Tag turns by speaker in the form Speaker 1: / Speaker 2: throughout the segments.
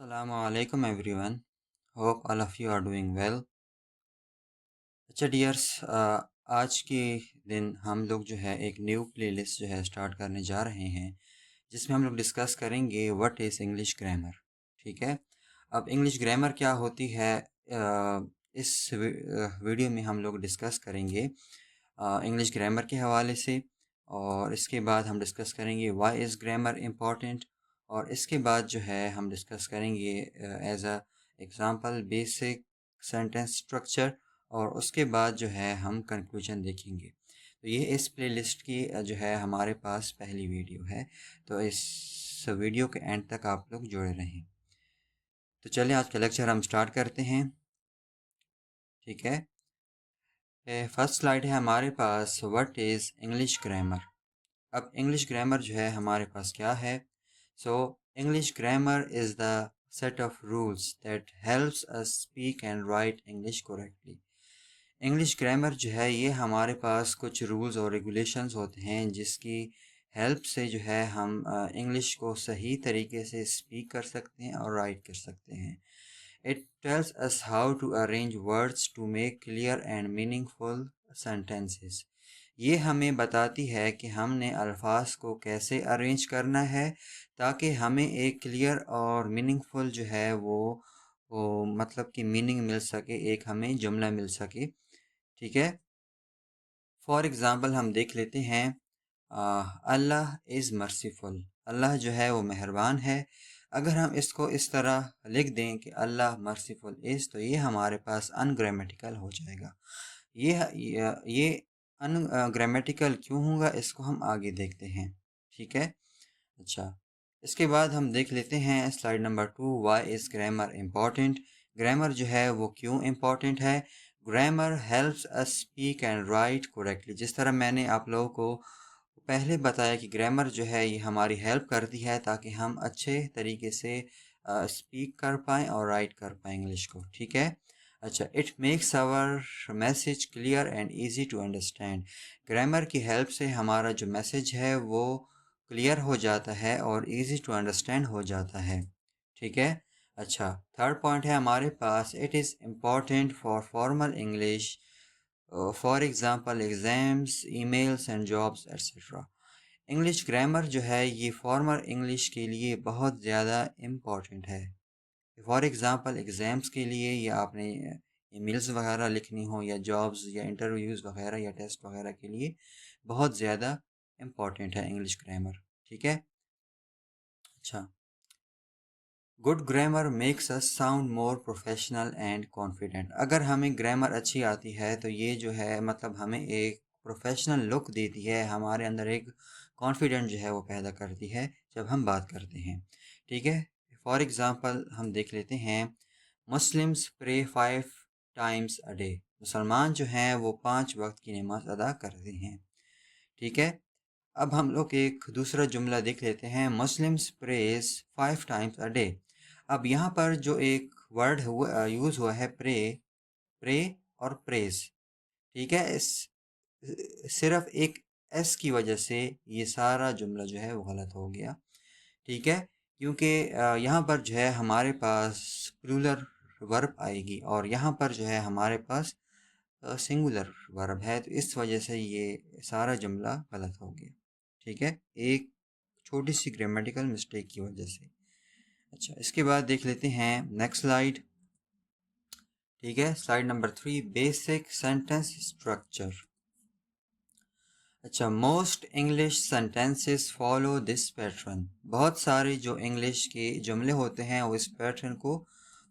Speaker 1: Assalamu alaikum everyone. Hope all of you are doing well. अच्छा dears, आज के दिन हम लोग जो है एक न्यू प्लेलिस्ट जो है स्टार्ट करने जा रहे हैं, जिसमें हम लोग डिस्कस करेंगे व्हाट इज़ इंग्लिश ग्रामर। ठीक है। अब इंग्लिश ग्रामर क्या होती है, इस वीडियो में हम लोग डिस्कस करेंगे इंग्लिश ग्रामर के हवाले से। और इसके बाद हम डिस्कस करेंगे व्हाई इज़ ग्रामर इम्पॉर्टेंट। और इसके बाद जो है हम डिस्कस करेंगे as a example basic sentence structure. और उसके बाद जो है हम कंक्लूजन देखेंगे। तो ये इस प्लेलिस्ट की जो है हमारे पास पहली वीडियो है। तो इस वीडियो के एंड तक आप लोग जुड़े रहें। तो चलिए आज का लेक्चर हम स्टार्ट करते हैं। ठीक है। फर्स्ट स्लाइड है हमारे पास, व्हाट इज़ इंग्लिश ग्रामर। अब इंग्लिश ग्रामर जो है हमारे पास क्या है। So English grammar is the set of rules that helps us speak and right English correctly. English grammar जो है ये हमारे पास कुछ रूल्स और रेगुलेशंस होते हैं जिसकी हेल्प से जो है हम इंग्लिश को सही तरीके से स्पीक कर सकते हैं और राइट कर सकते हैं। It tells us how to arrange words to make clear and meaningful sentences. ये हमें बताती है कि हमने अल्फाज को कैसे अरेंज करना है ताकि हमें एक क्लियर और मीनिंगफुल जो है वो मतलब कि मीनिंग मिल सके, एक हमें जुमला मिल सके। ठीक है। फॉर एग्ज़ाम्पल हम देख लेते हैं, अल्लाह इज़ मर्सीफुल। अल्लाह जो है वो मेहरबान है। अगर हम इसको इस तरह लिख दें कि अल्लाह मर्सीफुल इज़, तो ये हमारे पास अनग्रामेटिकल हो जाएगा। ये अनग्रामेटिकल क्यों होगा, इसको हम आगे देखते हैं। ठीक है। अच्छा, इसके बाद हम देख लेते हैं slide number 2, why is grammar important. Grammar जो है वो क्यों इम्पॉर्टेंट है। Grammar helps us speak and write correctly. जिस तरह मैंने आप लोगों को पहले बताया कि ग्रामर जो है ये हमारी हेल्प करती है ताकि हम अच्छे तरीके से स्पीक कर पाएँ और राइट कर पाएँ इंग्लिश को। ठीक है। अच्छा, it makes our message clear and easy to understand. Grammar की हेल्प से हमारा जो मैसेज है वो क्लियर हो जाता है और इजी टू अंडरस्टैंड हो जाता है। ठीक है। अच्छा, थर्ड पॉइंट है हमारे पास, it is important for formal English, for example exams, emails and jobs etcetera. English grammar जो है ये फॉर्मल इंग्लिश के लिए बहुत ज़्यादा इम्पॉर्टेंट है। फॉर एग्ज़ाम्पल एग्ज़ाम्स के लिए, या आपने ईमेल्स वगैरह लिखनी हो, या जॉब्स या इंटरव्यूज़ वगैरह या टेस्ट वगैरह के लिए बहुत ज़्यादा इम्पॉर्टेंट है इंग्लिश ग्रामर। ठीक है। अच्छा, good grammar makes us sound more professional and confident. अगर हमें ग्रामर अच्छी आती है तो ये जो है मतलब हमें एक प्रोफेशनल लुक देती है, हमारे अंदर एक कॉन्फिडेंट जो है वो पैदा करती है जब हम बात करते हैं। ठीक है। फॉर एग्ज़ाम्पल हम देख लेते हैं, Muslims pray 5 times a day. मुसलमान जो हैं वो 5 वक्त की नमाज अदा करते हैं। ठीक है। अब हम लोग एक दूसरा जुमला देख लेते हैं, Muslims praise 5 times a day. अब यहाँ पर जो एक वर्ड हुआ यूज़ हुआ है, प्रे और प्रेज। ठीक है। इस सिर्फ एक एस की वजह से ये सारा जुमला जो है वो गलत हो गया। ठीक है। क्योंकि यहाँ पर जो है हमारे पास प्लूरल वर्ब आएगी और यहाँ पर जो है हमारे पास सिंगुलर वर्ब है, तो इस वजह से ये सारा जुमला गलत हो गया। ठीक है, एक छोटी सी ग्रामेटिकल मिस्टेक की वजह से। अच्छा, इसके बाद देख लेते हैं नेक्स्ट स्लाइड। ठीक है, slide number 3, basic sentence structure. अच्छा, most English sentences follow this pattern. बहुत सारे जो इंग्लिश के जुमले होते हैं वो इस पैटर्न को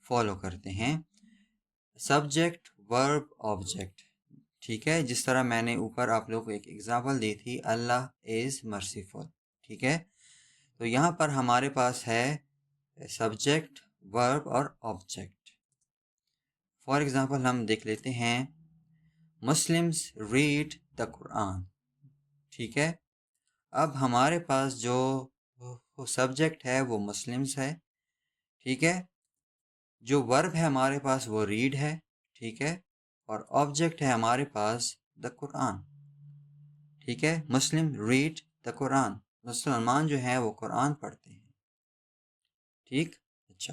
Speaker 1: फॉलो करते हैं। Subject, verb, object. ठीक है, जिस तरह मैंने ऊपर आप लोगों को एक एग्जांपल दी थी, अल्लाह इज़ मर्सीफुल। ठीक है। तो यहाँ पर हमारे पास है सब्जेक्ट, वर्ब और ऑब्जेक्ट। फॉर एग्जांपल हम देख लेते हैं, मुस्लिम्स रीड द कुरान। ठीक है। अब हमारे पास जो सब्जेक्ट है वो मुस्लिम्स है। ठीक है। जो वर्ब है हमारे पास वो रीड है। ठीक है। और ऑब्जेक्ट है हमारे पास द कुरान। ठीक है। मुस्लिम रीड द कुरान, मुसलमान जो है वो कुरान पढ़ते हैं। ठीक। अच्छा,